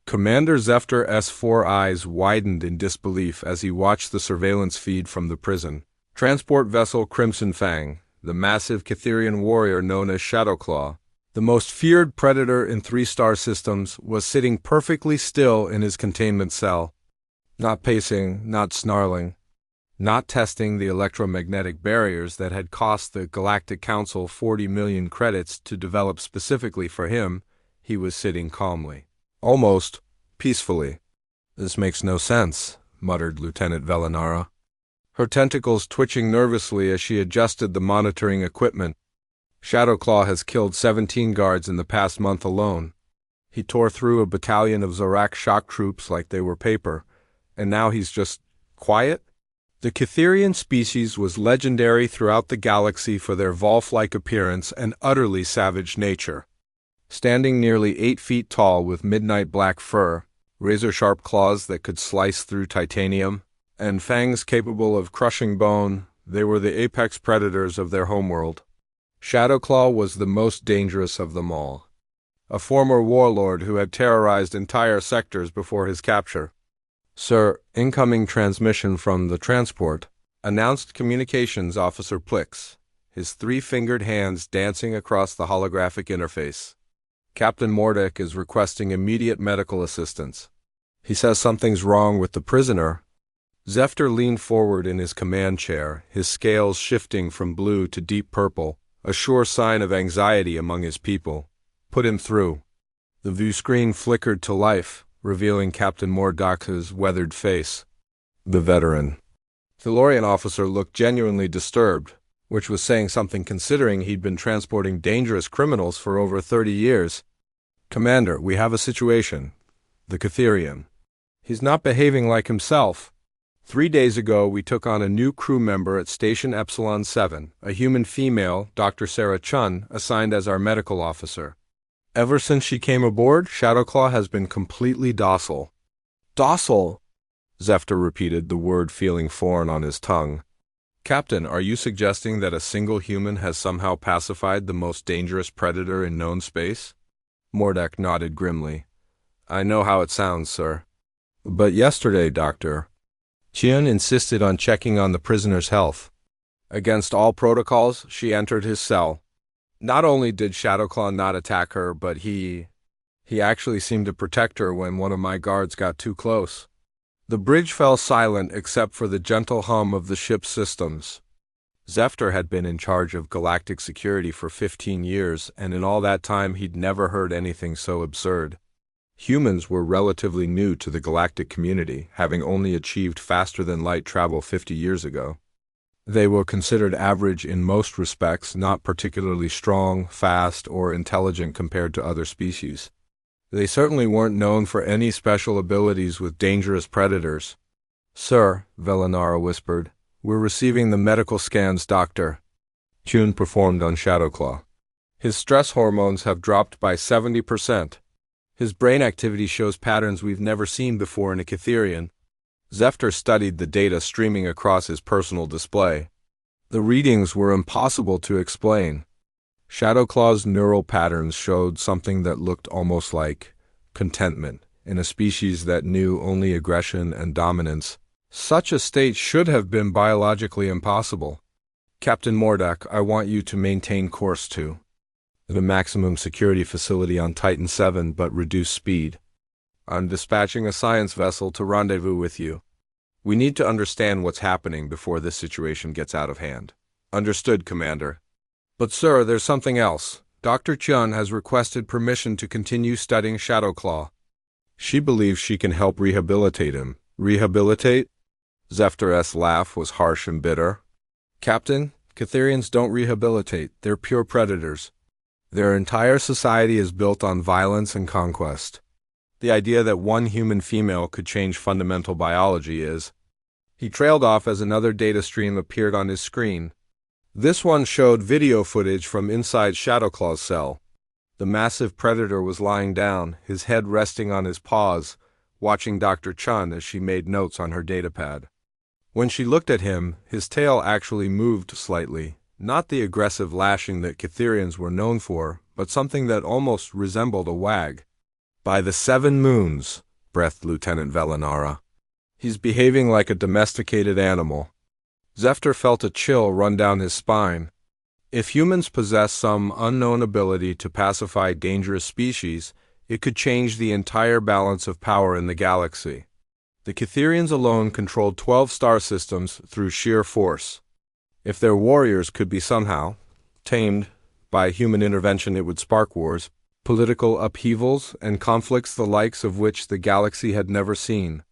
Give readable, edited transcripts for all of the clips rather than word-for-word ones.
Commander Zefter's four eyes widened in disbelief as he watched the surveillance feed from the prison. Transport vessel Crimson Fang, the massive Catherian warrior known as Shadowclaw, the most feared predator in three-star systems, was sitting perfectly still in his containment cell. Not pacing, not snarling, not testing the electromagnetic barriers that had cost the Galactic Council 40 million credits to develop specifically for him. He was sitting calmly. Almost peacefully. "This makes no sense," muttered Lieutenant Velinara, her tentacles twitching nervously as she adjusted the monitoring equipment. "Shadowclaw has killed 17 guards in the past month alone. He tore through a battalion of Zorak shock troops like they were paper, and now he's just quiet?" The Catherian species was legendary throughout the galaxy for their Volf-like appearance and utterly savage nature. Standing nearly 8 feet tall with midnight black fur, razor-sharp claws that could slice through titanium, and fangs capable of crushing bone, they were the apex predators of their homeworld. Shadowclaw was the most dangerous of them all. A former warlord who had terrorized entire sectors before his capture. "Sir, incoming transmission from the transport," announced Communications Officer Plix, his three-fingered hands dancing across the holographic interface. "Captain Mordek is requesting immediate medical assistance. He says something's wrong with the prisoner." Zefter leaned forward in his command chair, his scales shifting from blue to deep purple, a sure sign of anxiety among his people. "Put him through." The view screen flickered to life, revealing Captain Mordek's weathered face. The veteran Thelorian officer looked genuinely disturbed, which was saying something considering he'd been transporting dangerous criminals for over 30 years. "Commander, we have a situation. The Catherian. He's not behaving like himself. 3 days ago we took on a new crew member at Station Epsilon 7, a human female, Dr. Sarah Chun, assigned as our medical officer. Ever since she came aboard, Shadowclaw has been completely docile." "Docile?" Zefter repeated, the word feeling foreign on his tongue. "Captain, are you suggesting that a single human has somehow pacified the most dangerous predator in known space?" Mordek nodded grimly. "I know how it sounds, sir. But yesterday, Doctor Chun insisted on checking on the prisoner's health. Against all protocols, she entered his cell. Not only did Shadowclaw not attack her, but he actually seemed to protect her when one of my guards got too close." The bridge fell silent except for the gentle hum of the ship's systems. Zefter had been in charge of galactic security for 15 years, and in all that time he'd never heard anything so absurd. Humans were relatively new to the galactic community, having only achieved faster-than-light travel 50 years ago. They were considered average in most respects, not particularly strong, fast, or intelligent compared to other species. They certainly weren't known for any special abilities with dangerous predators. "Sir," Velinara whispered, "we're receiving the medical scans, Doctor." Chun performed on Shadowclaw. "His stress hormones have dropped by 70%. His brain activity shows patterns we've never seen before in a Catherian." Zefter studied the data streaming across his personal display. The readings were impossible to explain. Shadowclaw's neural patterns showed something that looked almost like contentment in a species that knew only aggression and dominance. Such a state should have been biologically impossible. "Captain Mordek, I want you to maintain course to the maximum security facility on Titan 7, but reduce speed. I'm dispatching a science vessel to rendezvous with you. We need to understand what's happening before this situation gets out of hand." "Understood, Commander." "But sir, there's something else. Dr. Chun has requested permission to continue studying Shadowclaw. She believes she can help rehabilitate him." "Rehabilitate?" Zefter's laugh was harsh and bitter. "Captain, Catherians don't rehabilitate. They're pure predators. Their entire society is built on violence and conquest. The idea that one human female could change fundamental biology is—" He trailed off as another data stream appeared on his screen. This one showed video footage from inside Shadowclaw's cell. The massive predator was lying down, his head resting on his paws, watching Dr. Chun as she made notes on her datapad. When she looked at him, his tail actually moved slightly, not the aggressive lashing that Catherians were known for, but something that almost resembled a wag. By the 7 moons, breathed Lieutenant Velinara. He's behaving like a domesticated animal. Zephyr felt a chill run down his spine. If humans possess some unknown ability to pacify dangerous species, it could change the entire balance of power in the galaxy. The Cytherians alone controlled 12 star systems through sheer force. If their warriors could be somehow tamed by human intervention, it would spark wars, political upheavals, and conflicts the likes of which the galaxy had never seen.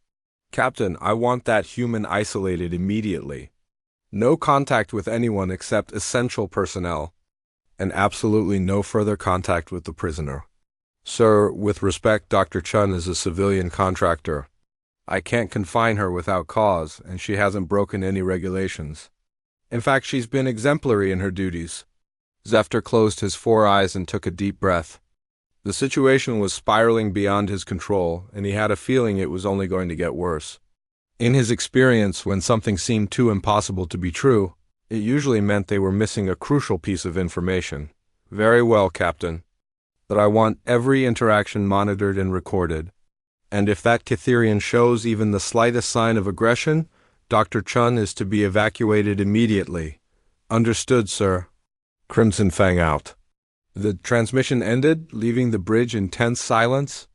Captain, I want that human isolated immediately. No contact with anyone except essential personnel, and absolutely no further contact with the prisoner. Sir, with respect, Dr. Chun is a civilian contractor. I can't confine her without cause, and she hasn't broken any regulations. In fact, she's been exemplary in her duties. Zephyr closed his 4 eyes and took a deep breath. The situation was spiraling beyond his control, and he had a feeling it was only going to get worse. In his experience, when something seemed too impossible to be true, it usually meant they were missing a crucial piece of information. Very well, Captain. But I want every interaction monitored and recorded. And if that Cytherian shows even the slightest sign of aggression, Dr. Chun is to be evacuated immediately. Understood, sir. Crimson Fang out. The transmission ended, leaving the bridge in tense silence.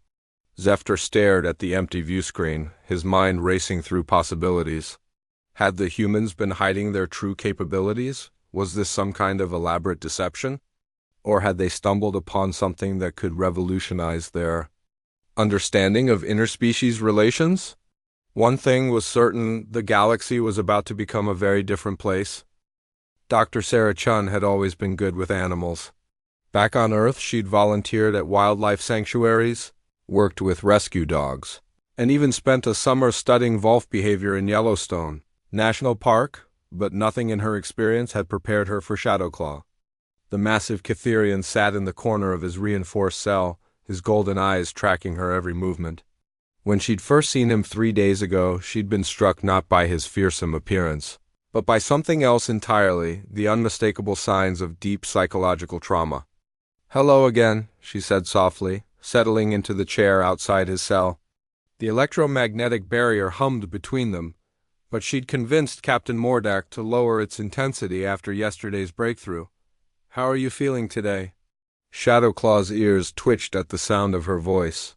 Zephyr stared at the empty view screen, his mind racing through possibilities. Had the humans been hiding their true capabilities? Was this some kind of elaborate deception? Or had they stumbled upon something that could revolutionize their understanding of interspecies relations? One thing was certain, the galaxy was about to become a very different place. Dr. Sarah Chun had always been good with animals. Back on Earth, she'd volunteered at wildlife sanctuaries, worked with rescue dogs, and even spent a summer studying wolf behavior in Yellowstone National Park, but nothing in her experience had prepared her for Shadowclaw. The massive Cytherian sat in the corner of his reinforced cell, his golden eyes tracking her every movement. When she'd first seen him 3 days ago, she'd been struck not by his fearsome appearance, but by something else entirely, the unmistakable signs of deep psychological trauma. "Hello again," she said softly, settling into the chair outside his cell. The electromagnetic barrier hummed between them, but she'd convinced Captain Mordak to lower its intensity after yesterday's breakthrough. "How are you feeling today?" Shadowclaw's ears twitched at the sound of her voice.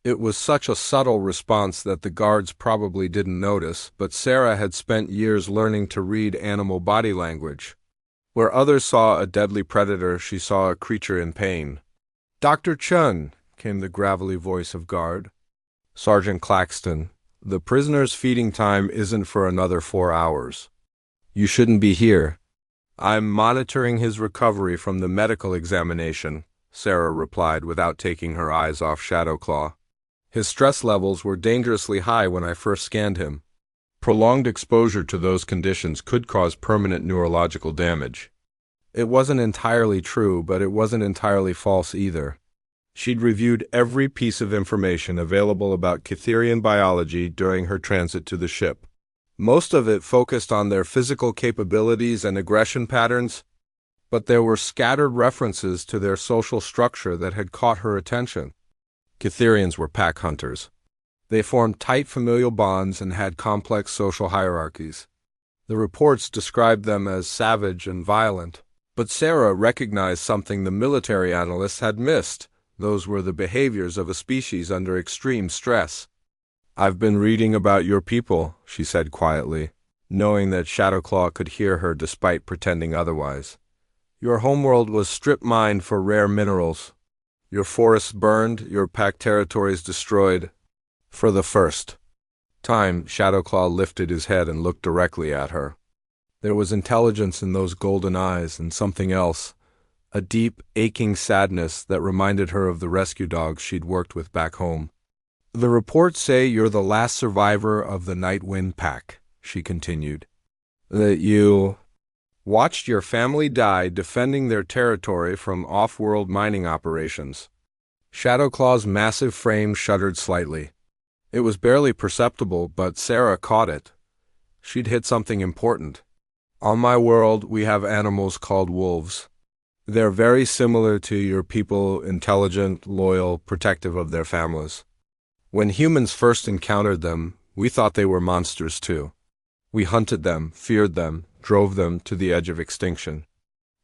It was such a subtle response that the guards probably didn't notice, but Sarah had spent years learning to read animal body language. Where others saw a deadly predator, she saw a creature in pain. "Dr. Chun," came the gravelly voice of guard. "Sergeant Claxton, the prisoner's feeding time isn't for another 4 hours. You shouldn't be here." "I'm monitoring his recovery from the medical examination," Sarah replied without taking her eyes off Shadowclaw. "His stress levels were dangerously high when I first scanned him. Prolonged exposure to those conditions could cause permanent neurological damage." It wasn't entirely true, but it wasn't entirely false either. She'd reviewed every piece of information available about Cytherian biology during her transit to the ship. Most of it focused on their physical capabilities and aggression patterns, but there were scattered references to their social structure that had caught her attention. Cytherians were pack hunters. They formed tight familial bonds and had complex social hierarchies. The reports described them as savage and violent, but Sarah recognized something the military analysts had missed. Those were the behaviors of a species under extreme stress. "I've been reading about your people," she said quietly, knowing that Shadowclaw could hear her despite pretending otherwise. "Your homeworld was strip-mined for rare minerals. Your forests burned, your pack territories destroyed. For the first time, Shadowclaw lifted his head and looked directly at her. There was intelligence in those golden eyes and something else, a deep, aching sadness that reminded her of the rescue dogs she'd worked with back home. "The reports say you're the last survivor of the Nightwind Pack," she continued. "That you watched your family die defending their territory from off-world mining operations." Shadowclaw's massive frame shuddered slightly. It was barely perceptible, but Sarah caught it. She'd hit something important. "On my world, we have animals called wolves. They're very similar to your people, intelligent, loyal, protective of their families. When humans first encountered them, we thought they were monsters too. We hunted them, feared them, drove them to the edge of extinction.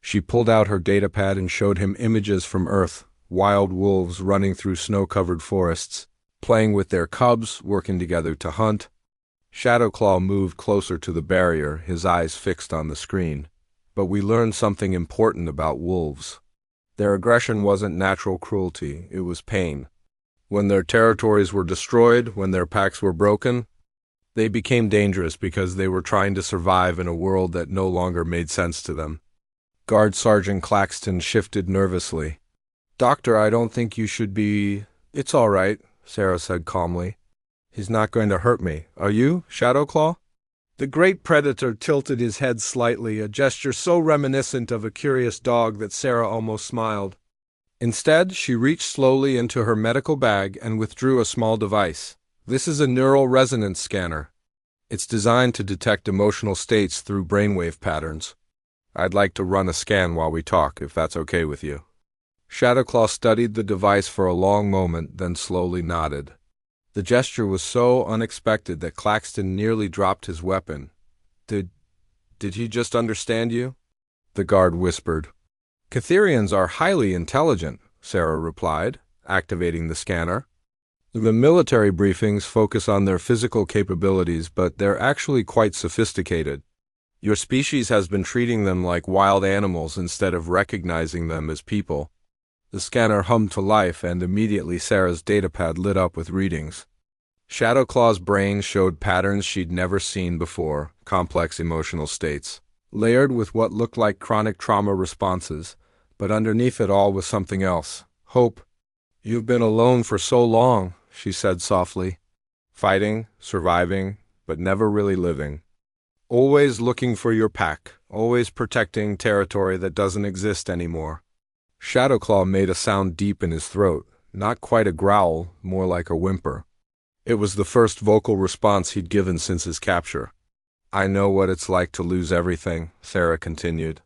She pulled out her datapad and showed him images from Earth, wild wolves running through snow-covered forests, playing with their cubs, working together to hunt. Shadowclaw moved closer to the barrier, his eyes fixed on the screen. But we learned something important about wolves. Their aggression wasn't natural cruelty, it was pain. When their territories were destroyed, when their packs were broken, they became dangerous because they were trying to survive in a world that no longer made sense to them. Guard Sergeant Claxton shifted nervously. "Doctor, I don't think you should be—" "It's all right," Sarah said calmly. "He's not going to hurt me. Are you, Shadowclaw?" The great predator tilted his head slightly, a gesture so reminiscent of a curious dog that Sarah almost smiled. Instead, she reached slowly into her medical bag and withdrew a small device. "This is a neural resonance scanner. It's designed to detect emotional states through brainwave patterns. I'd like to run a scan while we talk, if that's okay with you." Shadowclaw studied the device for a long moment, then slowly nodded. The gesture was so unexpected that Claxton nearly dropped his weapon. Did he just understand you?" the guard whispered. "Catherians are highly intelligent," Sarah replied, activating the scanner. "The military briefings focus on their physical capabilities, but they're actually quite sophisticated. Your species has been treating them like wild animals instead of recognizing them as people." The scanner hummed to life, and immediately Sarah's datapad lit up with readings. Shadowclaw's brain showed patterns she'd never seen before, complex emotional states, layered with what looked like chronic trauma responses, but underneath it all was something else: hope. "You've been alone for so long," she said softly. "Fighting, surviving, but never really living. Always looking for your pack, always protecting territory that doesn't exist anymore." Shadowclaw made a sound deep in his throat, not quite a growl, more like a whimper. It was the first vocal response he'd given since his capture. "I know what it's like to lose everything," Sarah continued.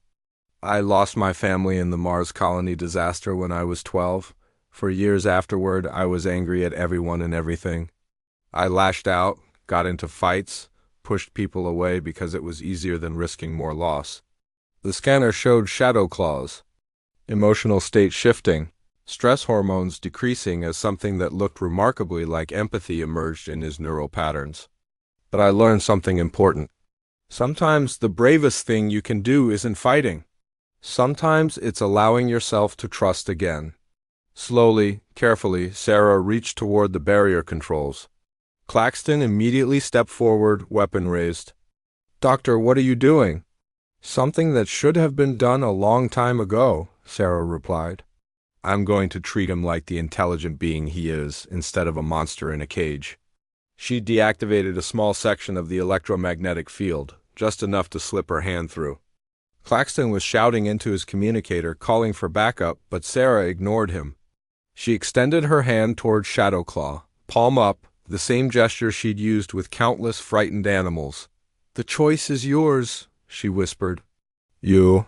"I lost my family in the Mars colony disaster when I was 12. For years afterward, I was angry at everyone and everything. I lashed out, got into fights, pushed people away because it was easier than risking more loss." The scanner showed Shadowclaw's emotional state shifting, stress hormones decreasing as something that looked remarkably like empathy emerged in his neural patterns. "But I learned something important. Sometimes the bravest thing you can do isn't fighting. Sometimes it's allowing yourself to trust again." Slowly, carefully, Sarah reached toward the barrier controls. Claxton immediately stepped forward, weapon raised. "Doctor, what are you doing?" "Something that should have been done a long time ago," Sarah replied. "I'm going to treat him like the intelligent being he is, instead of a monster in a cage." She deactivated a small section of the electromagnetic field, just enough to slip her hand through. Claxton was shouting into his communicator, calling for backup, but Sarah ignored him. She extended her hand toward Shadowclaw, palm up, the same gesture she'd used with countless frightened animals. "The choice is yours," she whispered. "You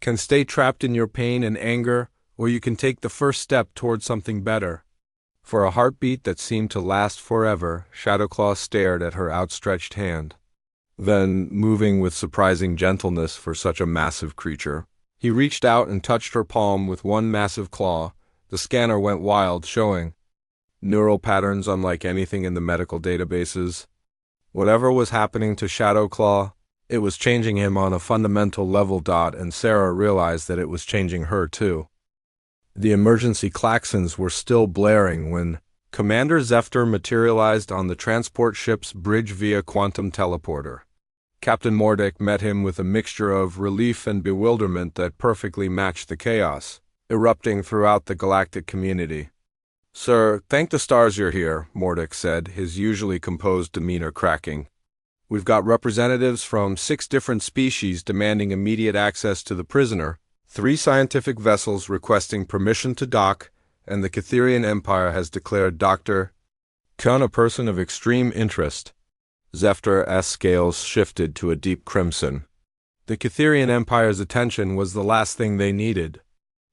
can stay trapped in your pain and anger, or you can take the first step toward something better." For a heartbeat that seemed to last forever, Shadowclaw stared at her outstretched hand. Then, moving with surprising gentleness for such a massive creature, he reached out and touched her palm with one massive claw. The scanner went wild, showing neural patterns unlike anything in the medical databases. Whatever was happening to Shadowclaw, it was changing him on a fundamental level. And Sarah realized that it was changing her too. The emergency klaxons were still blaring when Commander Zefter materialized on the transport ship's bridge via quantum teleporter. Captain Mordick met him with a mixture of relief and bewilderment that perfectly matched the chaos erupting throughout the galactic community. "Sir, thank the stars you're here," Mordick said, his usually composed demeanor cracking. "We've got representatives from 6 different species demanding immediate access to the prisoner, 3 scientific vessels requesting permission to dock, and the Catherian Empire has declared Dr. Kun a person of extreme interest." Zefter's scales shifted to a deep crimson. The Catherian Empire's attention was the last thing they needed.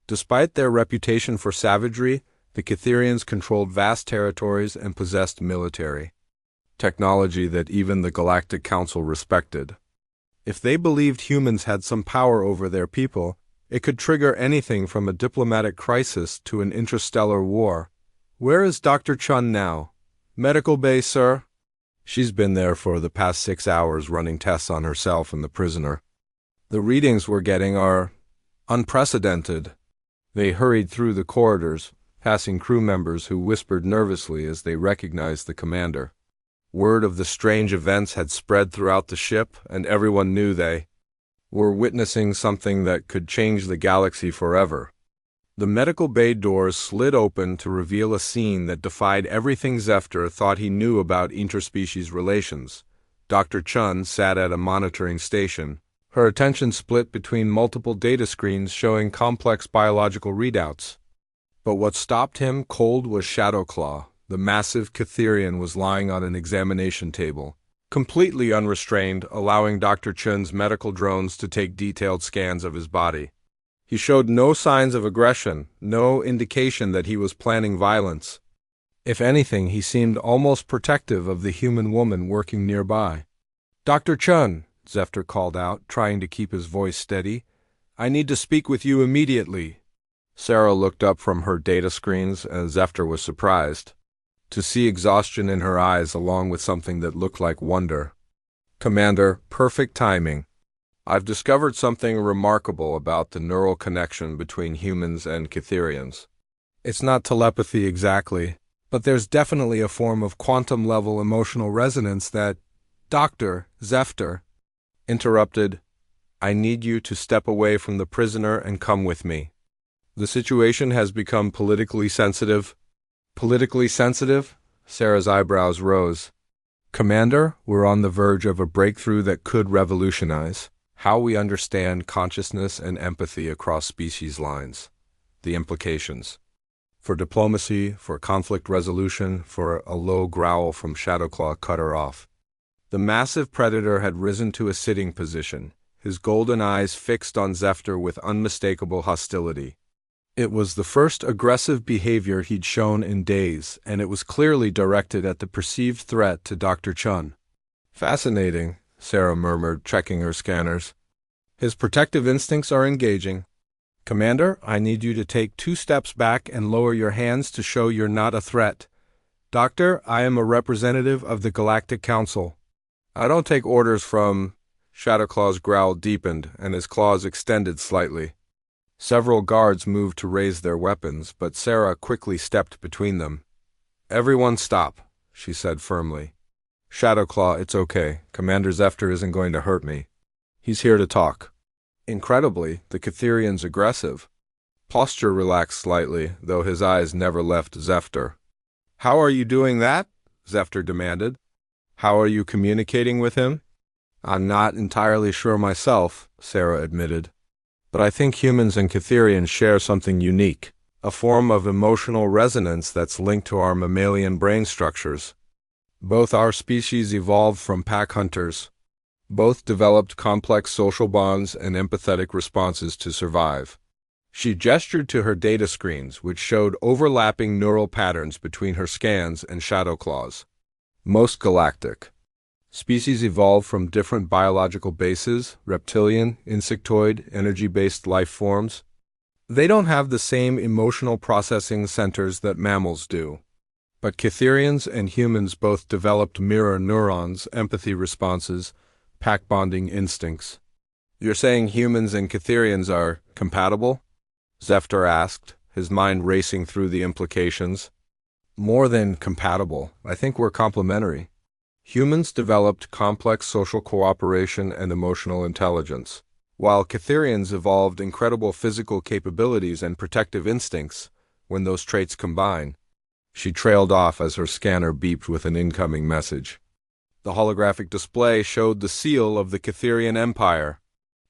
Despite their reputation for savagery, the Catherians controlled vast territories and possessed military technology that even the Galactic Council respected. If they believed humans had some power over their people, it could trigger anything from a diplomatic crisis to an interstellar war. Where is Dr. Chun now? Medical bay, sir? She's been there for the past 6 hours running tests on herself and the prisoner. The readings we're getting are unprecedented. They hurried through the corridors, passing crew members who whispered nervously as they recognized the commander. Word of the strange events had spread throughout the ship, and everyone knew they were witnessing something that could change the galaxy forever. The medical bay doors slid open to reveal a scene that defied everything Zephyr thought he knew about interspecies relations. Dr. Chun sat at a monitoring station, her attention split between multiple data screens showing complex biological readouts. But what stopped him cold was Shadowclaw. The massive Catherian was lying on an examination table, completely unrestrained, allowing Dr. Chun's medical drones to take detailed scans of his body. He showed no signs of aggression, no indication that he was planning violence. If anything, he seemed almost protective of the human woman working nearby. "Dr. Chun," Zephyr called out, trying to keep his voice steady, "I need to speak with you immediately." Sarah looked up from her data screens, and Zephyr was surprised to see exhaustion in her eyes along with something that looked like wonder. "Commander, perfect timing. I've discovered something remarkable about the neural connection between humans and Catherians. It's not telepathy exactly, but there's definitely a form of quantum-level emotional resonance that—" "Doctor," Zephyr interrupted, "I need you to step away from the prisoner and come with me. The situation has become politically sensitive." "Politically sensitive?" Sarah's eyebrows rose. "Commander, we're on the verge of a breakthrough that could revolutionize how we understand consciousness and empathy across species lines. The implications for diplomacy, for conflict resolution." For a low growl from Shadowclaw cut her off. The massive predator had risen to a sitting position, his golden eyes fixed on Zephyr with unmistakable hostility. It was the first aggressive behavior he'd shown in days, and it was clearly directed at the perceived threat to Dr. Chun. "Fascinating," Sarah murmured, checking her scanners. "His protective instincts are engaging. Commander, I need you to take 2 steps back and lower your hands to show you're not a threat. Doctor, I am a representative of the Galactic Council. I don't take orders from—" Shadowclaw's growl deepened, and his claws extended slightly. Several guards moved to raise their weapons, but Sarah quickly stepped between them. "Everyone stop," she said firmly. "Shadowclaw, it's okay. Commander Zephyr isn't going to hurt me. He's here to talk." Incredibly, the Catherian's aggressive posture relaxed slightly, though his eyes never left Zephyr. "How are you doing that?" Zephyr demanded. "How are you communicating with him?" "I'm not entirely sure myself," Sarah admitted. "But I think humans and Catherians share something unique, a form of emotional resonance that's linked to our mammalian brain structures. Both our species evolved from pack hunters. Both developed complex social bonds and empathetic responses to survive." She gestured to her data screens, which showed overlapping neural patterns between her scans and Shadowclaw's. "Most galactic species evolve from different biological bases, reptilian, insectoid, energy-based life forms. They don't have the same emotional processing centers that mammals do. But Catherians and humans both developed mirror neurons, empathy responses, pack bonding instincts." "You're saying humans and Catherians are compatible?" Zephyr asked, his mind racing through the implications. "More than compatible. I think we're complementary. Humans developed complex social cooperation and emotional intelligence, while Catherians evolved incredible physical capabilities and protective instincts. When those traits combine—" She trailed off as her scanner beeped with an incoming message. The holographic display showed the seal of the Catherian Empire.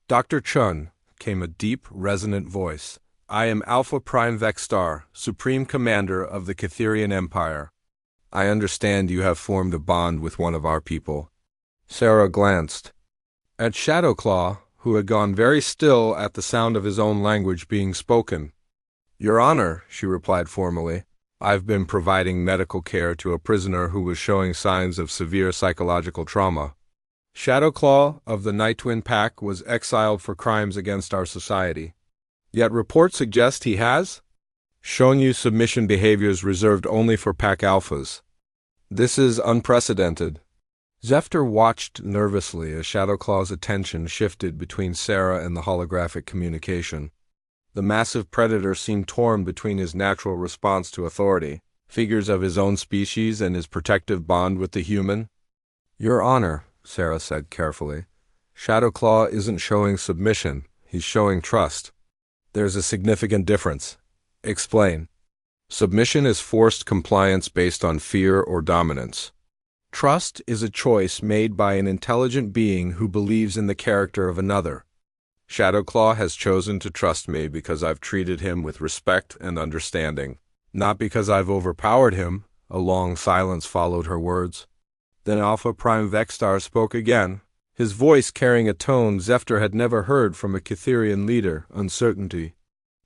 "Dr. Chun," came a deep, resonant voice, "I am Alpha Prime Vexstar, Supreme Commander of the Catherian Empire. I understand you have formed a bond with one of our people." Sarah glanced at Shadowclaw, who had gone very still at the sound of his own language being spoken. "Your Honor," she replied formally, "I've been providing medical care to a prisoner who was showing signs of severe psychological trauma. Shadowclaw of the Nightwind Pack was exiled for crimes against our society. Yet reports suggest he has shown you submission behaviors reserved only for Pack Alphas. This is unprecedented." Zephyr watched nervously as Shadowclaw's attention shifted between Sarah and the holographic communication. The massive predator seemed torn between his natural response to authority, figures of his own species, and his protective bond with the human. "Your Honor," Sarah said carefully, "Shadowclaw isn't showing submission, he's showing trust. There's a significant difference." "Explain." "Submission is forced compliance based on fear or dominance. Trust is a choice made by an intelligent being who believes in the character of another. Shadowclaw has chosen to trust me because I've treated him with respect and understanding, not because I've overpowered him." A long silence followed her words. Then Alpha Prime Vexstar spoke again, his voice carrying a tone Zephyr had never heard from a Cytherian leader: uncertainty.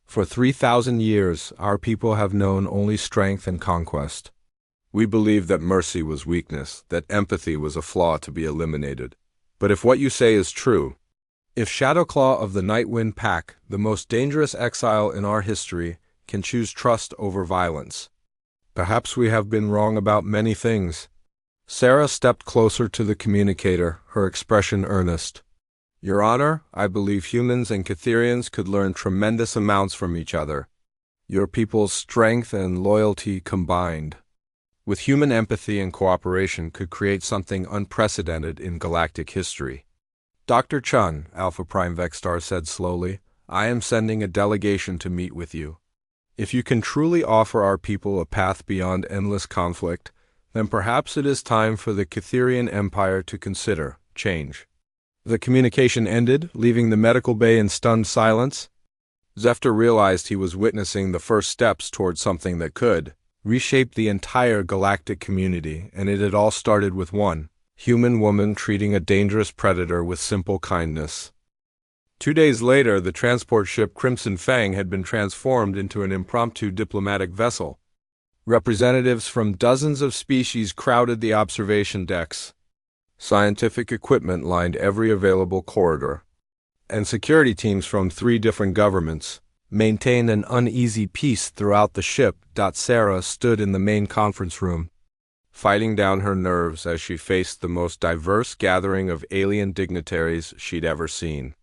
"For 3,000 years, our people have known only strength and conquest. We believed that mercy was weakness, that empathy was a flaw to be eliminated. But if what you say is true, if Shadowclaw of the Nightwind Pack, the most dangerous exile in our history, can choose trust over violence, perhaps we have been wrong about many things." Sarah stepped closer to the communicator, her expression earnest. "Your Honor, I believe humans and Cytherians could learn tremendous amounts from each other. Your people's strength and loyalty combined, with human empathy and cooperation, could create something unprecedented in galactic history." "Dr. Chun," Alpha Prime Vexstar said slowly, "I am sending a delegation to meet with you. If you can truly offer our people a path beyond endless conflict, then perhaps it is time for the Cytherian Empire to consider change." The communication ended, leaving the medical bay in stunned silence. Zephyr realized he was witnessing the first steps toward something that could reshape the entire galactic community, and it had all started with one human woman treating a dangerous predator with simple kindness. 2 days later, the transport ship Crimson Fang had been transformed into an impromptu diplomatic vessel. Representatives from dozens of species crowded the observation decks. Scientific equipment lined every available corridor, and security teams from 3 different governments maintained an uneasy peace throughout the ship. Sarah stood in the main conference room, fighting down her nerves as she faced the most diverse gathering of alien dignitaries she'd ever seen.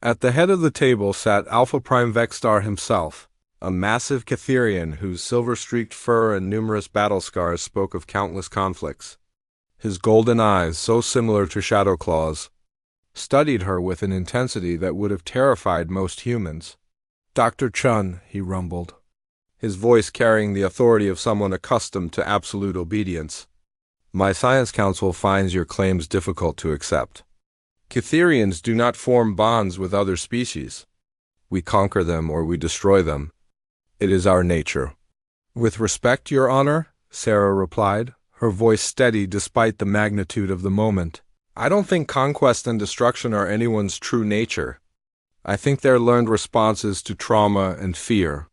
At the head of the table sat Alpha Prime Vexstar himself, a massive Cytherian whose silver-streaked fur and numerous battle scars spoke of countless conflicts. His golden eyes, so similar to Shadowclaw's, studied her with an intensity that would have terrified most humans. "Dr. Chun," he rumbled, his voice carrying the authority of someone accustomed to absolute obedience, "my Science Council finds your claims difficult to accept. Cytherians do not form bonds with other species. We conquer them or we destroy them. It is our nature." "With respect, Your Honor," Sarah replied, her voice steady despite the magnitude of the moment, "I don't think conquest and destruction are anyone's true nature. I think they're learned responses to trauma and fear."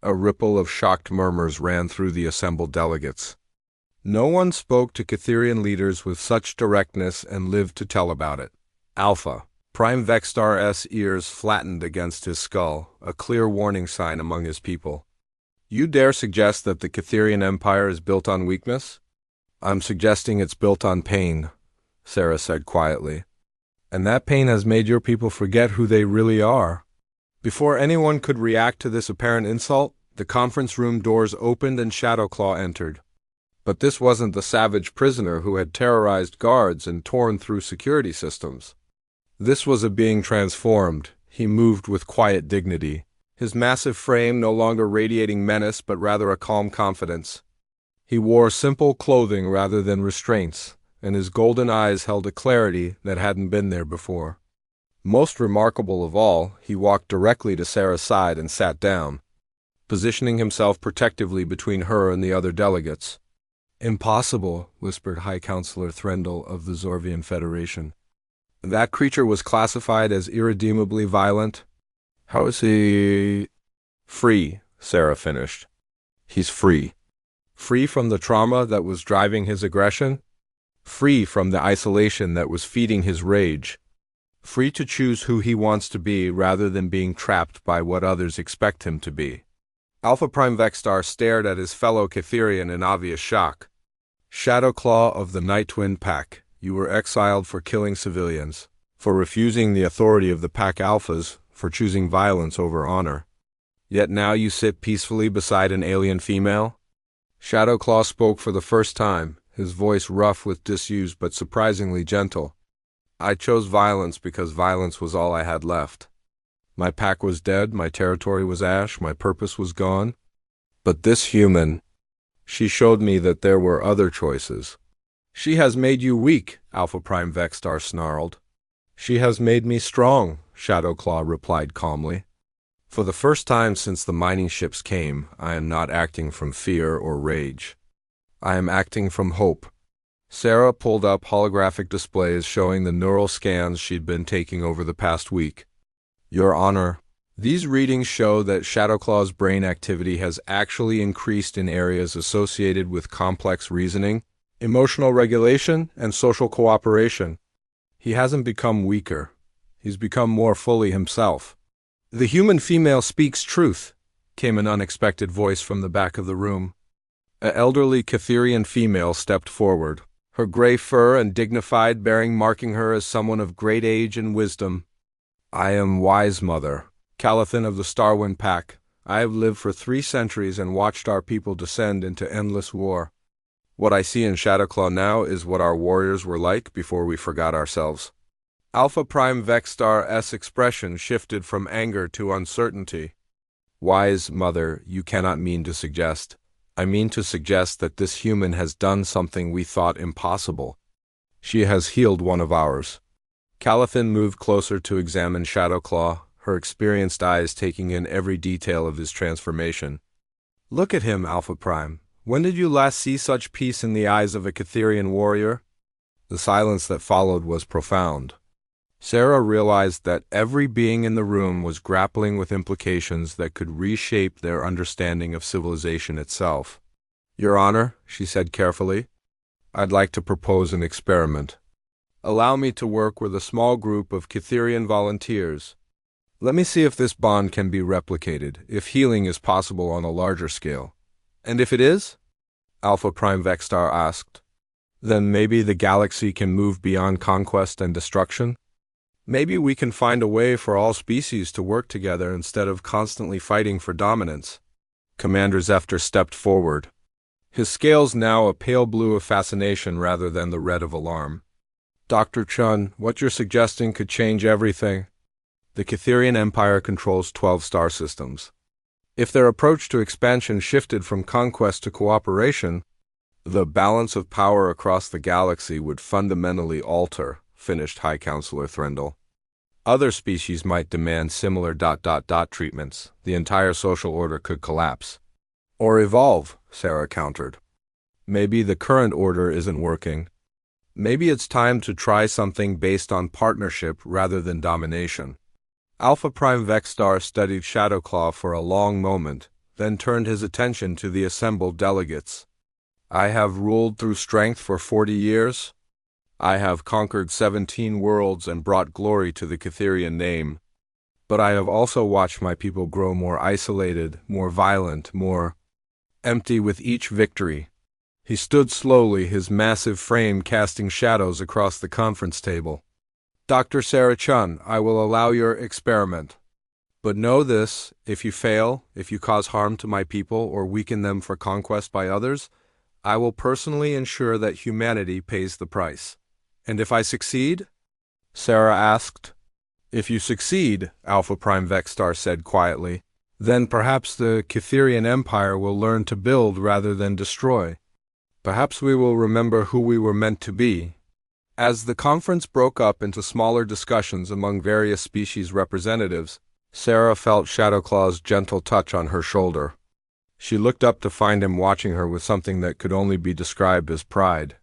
A ripple of shocked murmurs ran through the assembled delegates. No one spoke to Cytherian leaders with such directness and lived to tell about it. Alpha Prime Vexstar's ears flattened against his skull, a clear warning sign among his people. "You dare suggest that the Cytherian Empire is built on weakness?" "I'm suggesting it's built on pain," Sarah said quietly. "And that pain has made your people forget who they really are." Before anyone could react to this apparent insult, the conference room doors opened and Shadowclaw entered. But this wasn't the savage prisoner who had terrorized guards and torn through security systems. This was a being transformed. He moved with quiet dignity, his massive frame no longer radiating menace but rather a calm confidence. He wore simple clothing rather than restraints, and his golden eyes held a clarity that hadn't been there before. Most remarkable of all, he walked directly to Sarah's side and sat down, positioning himself protectively between her and the other delegates. "Impossible," whispered High Counselor Threndel of the Zorvian Federation. That creature was classified as irredeemably violent. How is he? Free, Sarah finished. He's free. Free from the trauma that was driving his aggression. Free from the isolation that was feeding his rage. Free to choose who he wants to be rather than being trapped by what others expect him to be. Alpha Prime Vexstar stared at his fellow Catherian in obvious shock. Shadowclaw of the Night Twin Pack, you were exiled for killing civilians, for refusing the authority of the Pack Alphas, for choosing violence over honor. Yet now you sit peacefully beside an alien female? Shadowclaw spoke for the first time, his voice rough with disuse but surprisingly gentle. I chose violence because violence was all I had left. My pack was dead, my territory was ash, my purpose was gone. But this human, she showed me that there were other choices. She has made you weak, Alpha Prime Vexstar snarled. She has made me strong, Shadowclaw replied calmly. For the first time since the mining ships came, I am not acting from fear or rage. I am acting from hope. Sarah pulled up holographic displays showing the neural scans she'd been taking over the past week. Your Honor, these readings show that Shadowclaw's brain activity has actually increased in areas associated with complex reasoning, emotional regulation, and social cooperation. He hasn't become weaker. He's become more fully himself. The human female speaks truth, came an unexpected voice from the back of the room. An elderly Catherian female stepped forward, her gray fur and dignified bearing marking her as someone of great age and wisdom. I am Wise Mother, Calathon of the Starwind Pack. I have lived for 3 centuries and watched our people descend into endless war. What I see in Shadowclaw now is what our warriors were like before we forgot ourselves. Alpha Prime Vexstar's expression shifted from anger to uncertainty. Wise Mother, you cannot mean to suggest. I mean to suggest that this human has done something we thought impossible. She has healed one of ours. Calathon moved closer to examine Shadowclaw, her experienced eyes taking in every detail of his transformation. Look at him, Alpha Prime. When did you last see such peace in the eyes of a Catherian warrior? The silence that followed was profound. Sarah realized that every being in the room was grappling with implications that could reshape their understanding of civilization itself. Your Honor, she said carefully, I'd like to propose an experiment. Allow me to work with a small group of Catherian volunteers. Let me see if this bond can be replicated, if healing is possible on a larger scale. And if it is? Alpha Prime Vexstar asked. Then maybe the galaxy can move beyond conquest and destruction? Maybe we can find a way for all species to work together instead of constantly fighting for dominance. Commander Zephyr stepped forward, his scales now a pale blue of fascination rather than the red of alarm. Dr. Chun, what you're suggesting could change everything. The Catherian Empire controls 12 star systems. If their approach to expansion shifted from conquest to cooperation, the balance of power across the galaxy would fundamentally alter, finished High Counselor Threndel. Other species might demand similar ... treatments. The entire social order could collapse. Or evolve, Sarah countered. Maybe the current order isn't working. Maybe it's time to try something based on partnership rather than domination. Alpha Prime Vexstar studied Shadowclaw for a long moment, then turned his attention to the assembled delegates. I have ruled through strength for 40 years. I have conquered 17 worlds and brought glory to the Catherian name. But I have also watched my people grow more isolated, more violent, more empty with each victory. He stood slowly, his massive frame casting shadows across the conference table. Dr. Sarah Chun, I will allow your experiment. But know this, if you fail, if you cause harm to my people or weaken them for conquest by others, I will personally ensure that humanity pays the price. And if I succeed? Sarah asked. If you succeed, Alpha Prime Vexstar said quietly, then perhaps the Catherian Empire will learn to build rather than destroy. Perhaps we will remember who we were meant to be. As the conference broke up into smaller discussions among various species representatives, Sarah felt Shadowclaw's gentle touch on her shoulder. She looked up to find him watching her with something that could only be described as pride.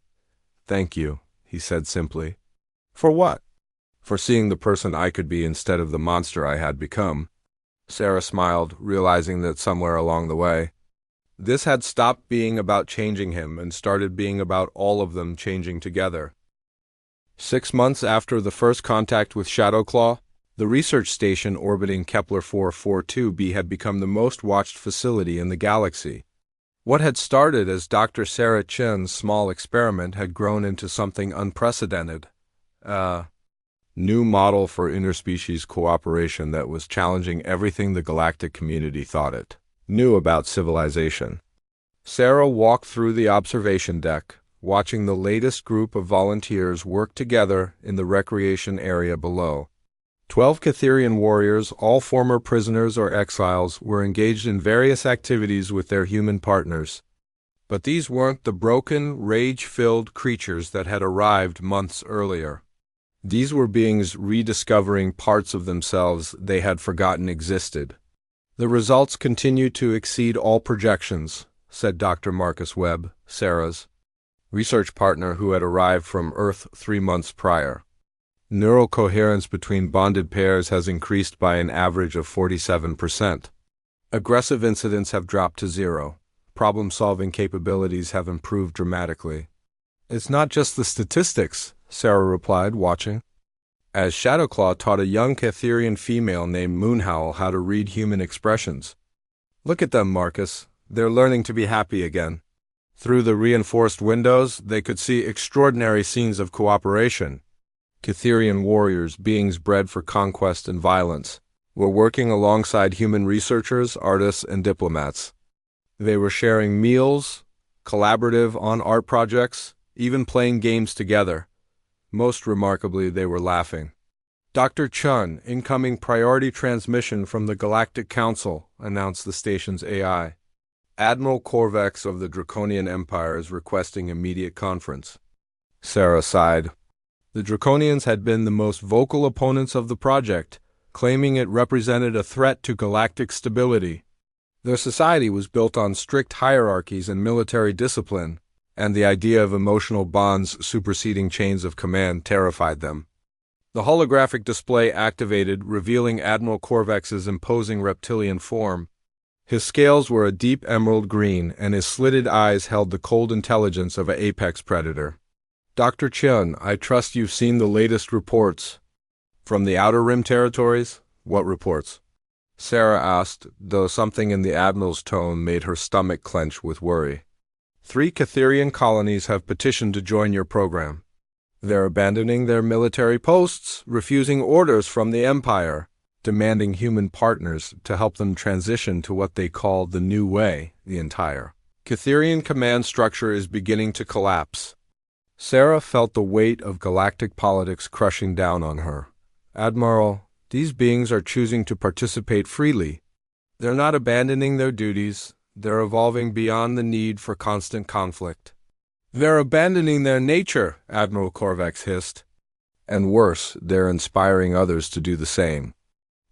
Thank you, he said simply. For what? for seeing the person I could be instead of the monster I had become. Sarah smiled, realizing that somewhere along the way, this had stopped being about changing him and started being about all of them changing together. 6 months after the first contact with Shadowclaw, the research station orbiting Kepler 442b had become the most watched facility in the galaxy. What had started as Dr. Sarah Chen's small experiment had grown into something unprecedented. A new model for interspecies cooperation that was challenging everything the galactic community thought it knew about civilization. Sarah walked through the observation deck, watching the latest group of volunteers work together in the recreation area below. 12 Catherian warriors, all former prisoners or exiles, were engaged in various activities with their human partners. But these weren't the broken, rage-filled creatures that had arrived months earlier. These were beings rediscovering parts of themselves they had forgotten existed. The results continue to exceed all projections, said Dr. Marcus Webb, Sarah's research partner who had arrived from Earth 3 months prior. Neural coherence between bonded pairs has increased by an average of 47%. Aggressive incidents have dropped to 0. Problem-solving capabilities have improved dramatically. It's not just the statistics, Sarah replied, watching, as Shadowclaw taught a young Catherian female named Moonhowl how to read human expressions. Look at them, Marcus. They're learning to be happy again. Through the reinforced windows, they could see extraordinary scenes of cooperation. Catherian warriors, beings bred for conquest and violence, were working alongside human researchers, artists, and diplomats. They were sharing meals, collaborative on art projects, even playing games together. Most remarkably, they were laughing. Dr. Chun, incoming priority transmission from the Galactic Council, announced the station's AI. Admiral Corvex of the Draconian Empire is requesting immediate conference. Sarah sighed. The Draconians had been the most vocal opponents of the project, claiming it represented a threat to galactic stability. Their society was built on strict hierarchies and military discipline, and the idea of emotional bonds superseding chains of command terrified them. The holographic display activated, revealing Admiral Corvex's imposing reptilian form. His scales were a deep emerald green, and his slitted eyes held the cold intelligence of an apex predator. Dr. Chun, I trust you've seen the latest reports. From the Outer Rim territories? What reports? Sarah asked, though something in the Admiral's tone made her stomach clench with worry. 3 Catherian colonies have petitioned to join your program. They're abandoning their military posts, refusing orders from the Empire, demanding human partners to help them transition to what they call the new way. The entire Catherian command structure is beginning to collapse. Sarah felt the weight of galactic politics crushing down on her. Admiral, these beings are choosing to participate freely. They're not abandoning their duties. They're evolving beyond the need for constant conflict. They're abandoning their nature, Admiral Corvex hissed. And worse, they're inspiring others to do the same.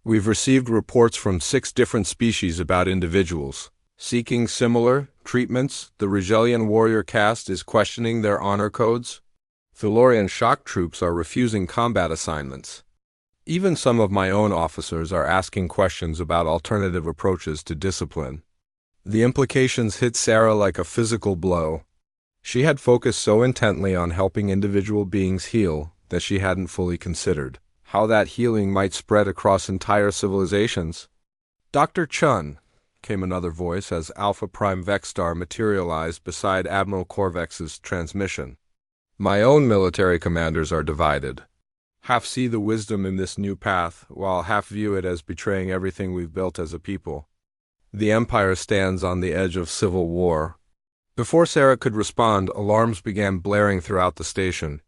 We've received reports from 6 different species about individuals seeking similar treatments. The Rigelian warrior caste is questioning their honor codes. Thalorian shock troops are refusing combat assignments. Even some of my own officers are asking questions about alternative approaches to discipline. The implications hit Sarah like a physical blow. She had focused so intently on helping individual beings heal that she hadn't fully considered how that healing might spread across entire civilizations. Dr. Chun, came another voice as Alpha Prime Vexstar materialized beside Admiral Corvex's transmission. My own military commanders are divided. Half see the wisdom in this new path, while half view it as betraying everything we've built as a people. The Empire stands on the edge of civil war. Before Sarah could respond, alarms began blaring throughout the station.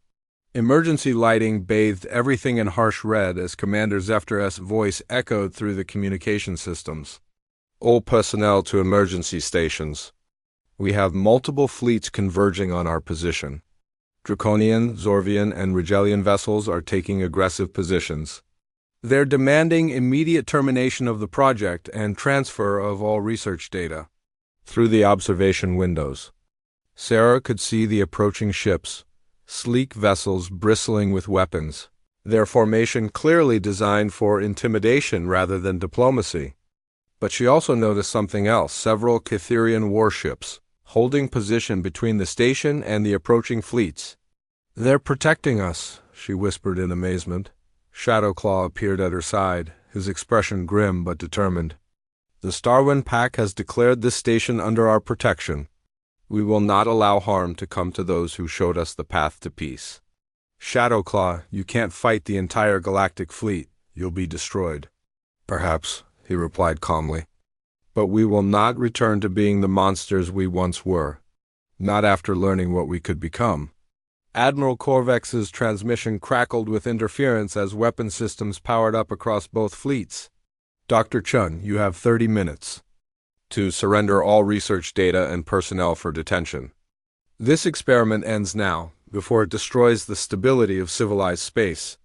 Emergency lighting bathed everything in harsh red as Commander Zephyros' voice echoed through the communication systems. All personnel to emergency stations. We have multiple fleets converging on our position. Draconian, Zorvian, and Rigelian vessels are taking aggressive positions. They're demanding immediate termination of the project and transfer of all research data. Through the observation windows, Sarah could see the approaching ships, sleek vessels bristling with weapons. their formation clearly designed for intimidation rather than diplomacy. But she also noticed something else: several Cytherian warships, holding position between the station and the approaching fleets. "They're protecting us," she whispered in amazement. Shadowclaw appeared at her side, his expression grim but determined. "The Starwind Pack has declared this station under our protection. We will not allow harm to come to those who showed us the path to peace." "Shadowclaw, you can't fight the entire Galactic fleet. You'll be destroyed." "Perhaps," he replied calmly. "But we will not return to being the monsters we once were. Not after learning what we could become." Admiral Corvex's transmission crackled with interference as weapon systems powered up across both fleets. "Dr. Chun, you have 30 minutes to surrender all research data and personnel for detention. This experiment ends now, before it destroys the stability of civilized space."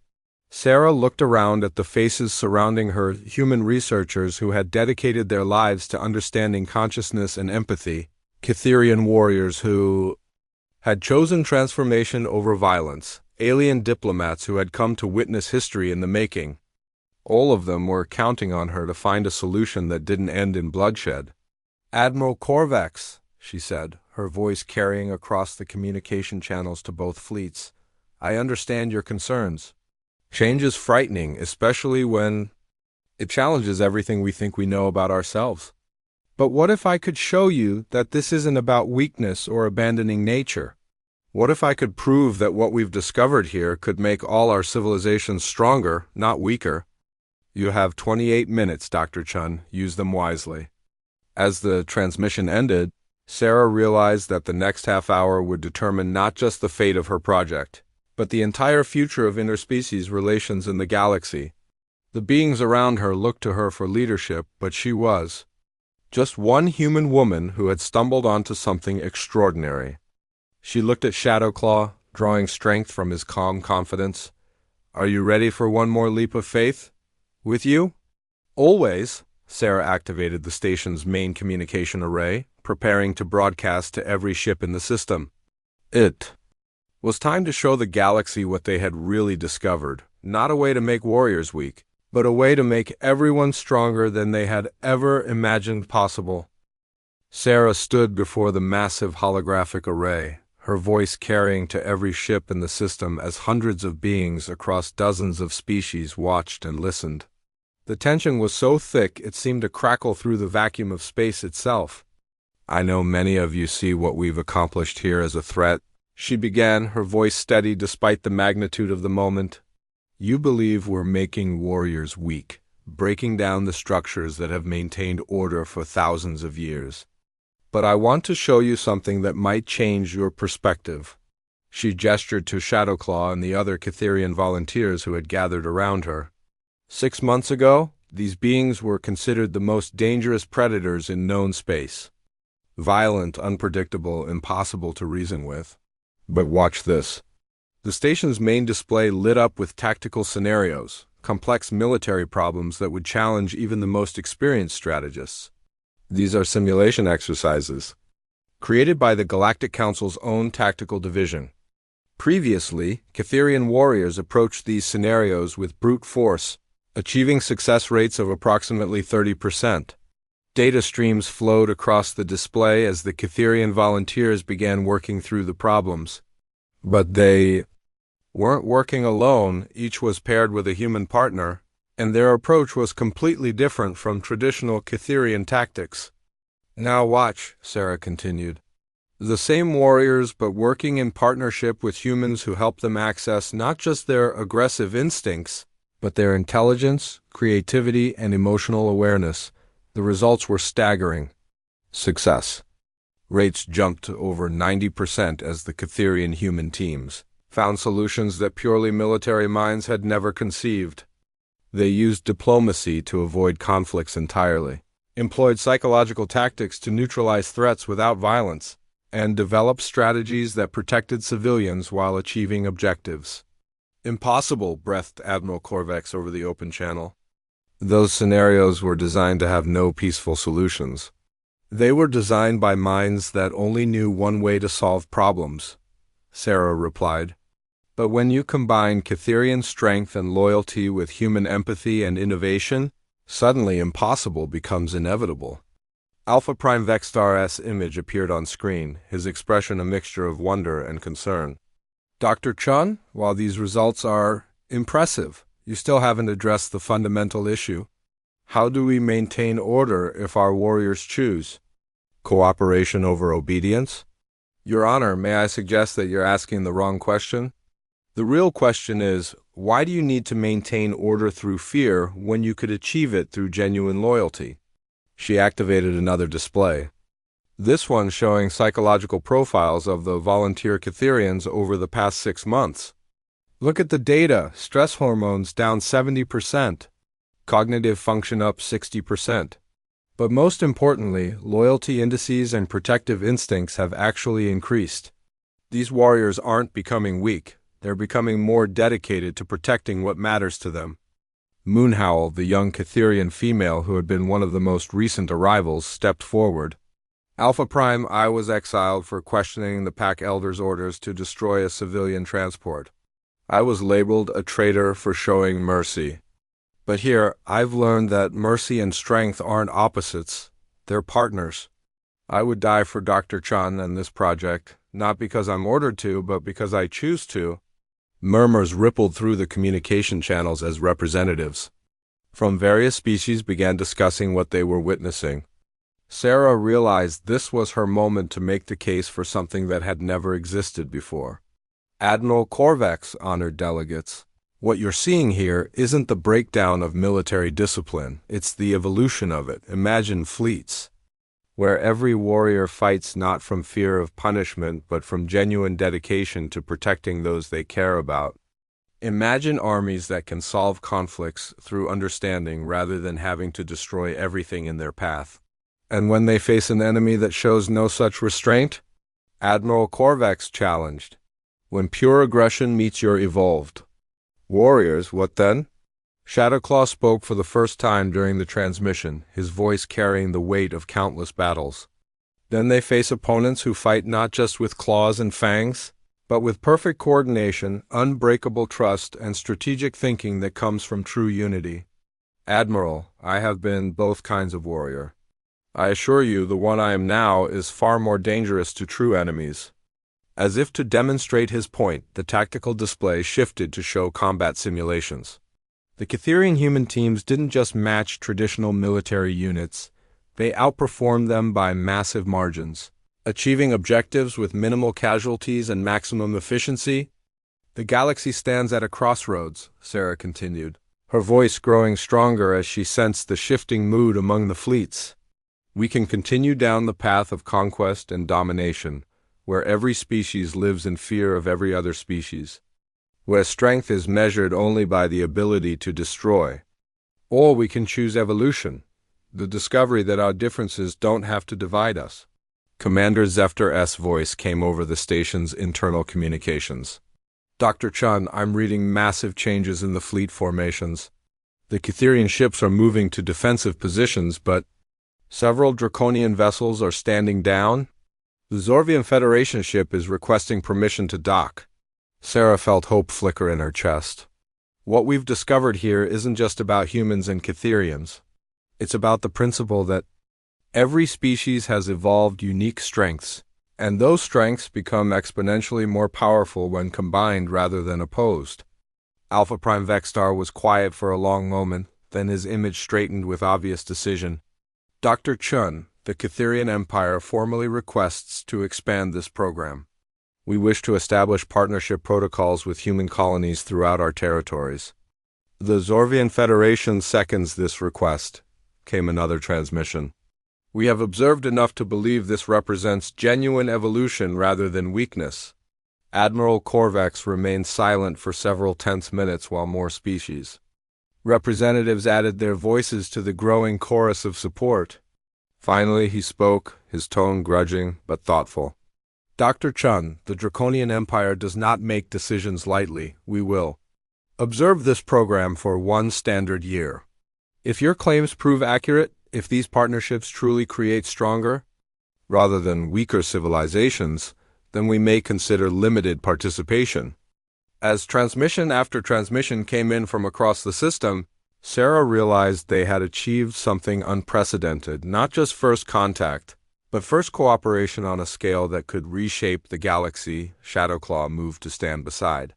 Sarah looked around at the faces surrounding her, human researchers who had dedicated their lives to understanding consciousness and empathy, Cytherian warriors who had chosen transformation over violence, alien diplomats who had come to witness history in the making. All of them were counting on her to find a solution that didn't end in bloodshed. "Admiral Corvex," she said, her voice carrying across the communication channels to both fleets, "I understand your concerns. Change is frightening, especially when it challenges everything we think we know about ourselves. But what if I could show you that this isn't about weakness or abandoning nature? What if I could prove that what we've discovered here could make all our civilizations stronger, not weaker?" "You have 28 minutes, Dr. Chun. Use them wisely." As the transmission ended, Sarah realized that the next half hour would determine not just the fate of her project, but the entire future of interspecies relations in the galaxy. The beings around her looked to her for leadership, but she was just one human woman who had stumbled onto something extraordinary. She looked at Shadowclaw, drawing strength from his calm confidence. "Are you ready for one more leap of faith? With you?" "Always." Sarah activated the station's main communication array, preparing to broadcast to every ship in the system. It was time to show the galaxy what they had really discovered, not a way to make warriors weak, but a way to make everyone stronger than they had ever imagined possible. Sarah stood before the massive holographic array, her voice carrying to every ship in the system as hundreds of beings across dozens of species watched and listened. The tension was so thick it seemed to crackle through the vacuum of space itself. "I know many of you see what we've accomplished here as a threat," she began, her voice steady despite the magnitude of the moment. "You believe we're making warriors weak, breaking down the structures that have maintained order for thousands of years. But I want to show you something that might change your perspective." She gestured to Shadowclaw and the other Cytherian volunteers who had gathered around her. 6 months ago, these beings were considered the most dangerous predators in known space. Violent, unpredictable, impossible to reason with. But watch this. The station's main display lit up with tactical scenarios, complex military problems that would challenge even the most experienced strategists. These are simulation exercises, created by the Galactic Council's own tactical division. Previously, Cytherian warriors approached these scenarios with brute force, achieving success rates of approximately 30%. Data streams flowed across the display as the Cytherian volunteers began working through the problems. But they weren't working alone. Each was paired with a human partner, and their approach was completely different from traditional Cytherian tactics. "Now watch," Sarah continued. "The same warriors, but working in partnership with humans who help them access not just their aggressive instincts, but their intelligence, creativity, and emotional awareness." The results were staggering. Success rates jumped to over 90% as the Cytherian human teams found solutions that purely military minds had never conceived. They used diplomacy to avoid conflicts entirely, employed psychological tactics to neutralize threats without violence, and developed strategies that protected civilians while achieving objectives. "Impossible," breathed Admiral Corvex over the open channel. "Those scenarios were designed to have no peaceful solutions. They were designed by minds that only knew one way to solve problems," Sarah replied. But when you combine Catherian strength and loyalty with human empathy and innovation, suddenly impossible becomes inevitable. Alpha Prime Vextar's image appeared on screen, his expression a mixture of wonder and concern. Dr. Chun, while these results are impressive, you still haven't addressed the fundamental issue. How do we maintain order if our warriors choose cooperation over obedience? Your Honor, may I suggest that you're asking the wrong question? The real question is, why do you need to maintain order through fear when you could achieve it through genuine loyalty? She activated another display. This one showing psychological profiles of the volunteer Catherians over the past 6 months. Look at the data. Stress hormones down 70%. Cognitive function up 60%. But most importantly, loyalty indices and protective instincts have actually increased. These warriors aren't becoming weak. They're becoming more dedicated to protecting what matters to them. Moonhowl, the young Catherian female who had been one of the most recent arrivals, stepped forward. Alpha Prime, I was exiled for questioning the Pack Elder's orders to destroy a civilian transport. I was labeled a traitor for showing mercy. But here, I've learned that mercy and strength aren't opposites, they're partners. I would die for Dr. Chan and this project, not because I'm ordered to, but because I choose to. Murmurs rippled through the communication channels as representatives from various species began discussing what they were witnessing. Sarah realized this was her moment to make the case for something that had never existed before. Admiral Korvax honored delegates. What you're seeing here isn't the breakdown of military discipline, it's the evolution of it. Imagine fleets, where every warrior fights not from fear of punishment but from genuine dedication to protecting those they care about. Imagine armies that can solve conflicts through understanding rather than having to destroy everything in their path. And when they face an enemy that shows no such restraint? Admiral Korvax challenged. When pure aggression meets your evolved warriors, what then? Shadowclaw spoke for the first time during the transmission, his voice carrying the weight of countless battles. Then they face opponents who fight not just with claws and fangs, but with perfect coordination, unbreakable trust, and strategic thinking that comes from true unity. Admiral, I have been both kinds of warrior. I assure you the one I am now is far more dangerous to true enemies. As if to demonstrate his point, the tactical display shifted to show combat simulations. The Catherian human teams didn't just match traditional military units, they outperformed them by massive margins, achieving objectives with minimal casualties and maximum efficiency. The galaxy stands at a crossroads, Sarah continued, her voice growing stronger as she sensed the shifting mood among the fleets. We can continue down the path of conquest and domination, where every species lives in fear of every other species, where strength is measured only by the ability to destroy. Or we can choose evolution, the discovery that our differences don't have to divide us. Commander Zeftar's voice came over the station's internal communications. Dr. Chun, I'm reading massive changes in the fleet formations. The Catherian ships are moving to defensive positions, but several Draconian vessels are standing down. The Zorvian Federation ship is requesting permission to dock. Sarah felt hope flicker in her chest. What we've discovered here isn't just about humans and Catherians. It's about the principle that every species has evolved unique strengths, and those strengths become exponentially more powerful when combined rather than opposed. Alpha Prime Vextar was quiet for a long moment, then his image straightened with obvious decision. Dr. Chun, the Catherian Empire formally requests to expand this program. We wish to establish partnership protocols with human colonies throughout our territories. The Zorvian Federation seconds this request, came another transmission. We have observed enough to believe this represents genuine evolution rather than weakness. Admiral Korvax remained silent for several tense minutes while more species. Representatives added their voices to the growing chorus of support. Finally he spoke, his tone grudging but thoughtful. Dr. Chun, the Draconian Empire does not make decisions lightly. We will observe this program for 1 standard year. If your claims prove accurate, if these partnerships truly create stronger, rather than weaker civilizations, then we may consider limited participation. As transmission after transmission came in from across the system, Sarah realized they had achieved something unprecedented, not just first contact, but first cooperation on a scale that could reshape the galaxy. Shadowclaw moved to stand beside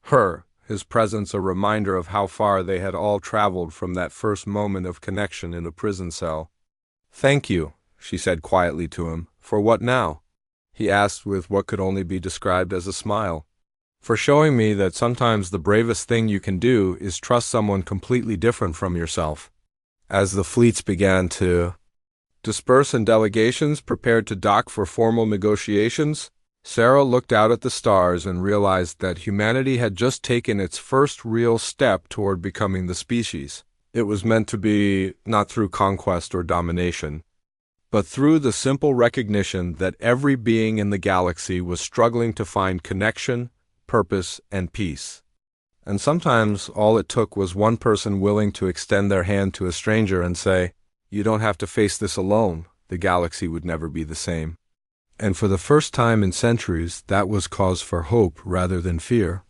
her, his presence a reminder of how far they had all traveled from that first moment of connection in a prison cell. "Thank you," she said quietly to him. "For what now?" he asked with what could only be described as a smile. "For showing me that sometimes the bravest thing you can do is trust someone completely different from yourself." As the fleets began to disperse and delegations prepared to dock for formal negotiations, Sarah looked out at the stars and realized that humanity had just taken its first real step toward becoming the species it was meant to be, not through conquest or domination, but through the simple recognition that every being in the galaxy was struggling to find connection, purpose, and peace. And sometimes all it took was one person willing to extend their hand to a stranger and say, "You don't have to face this alone." The galaxy would never be the same. And for the first time in centuries, that was cause for hope rather than fear.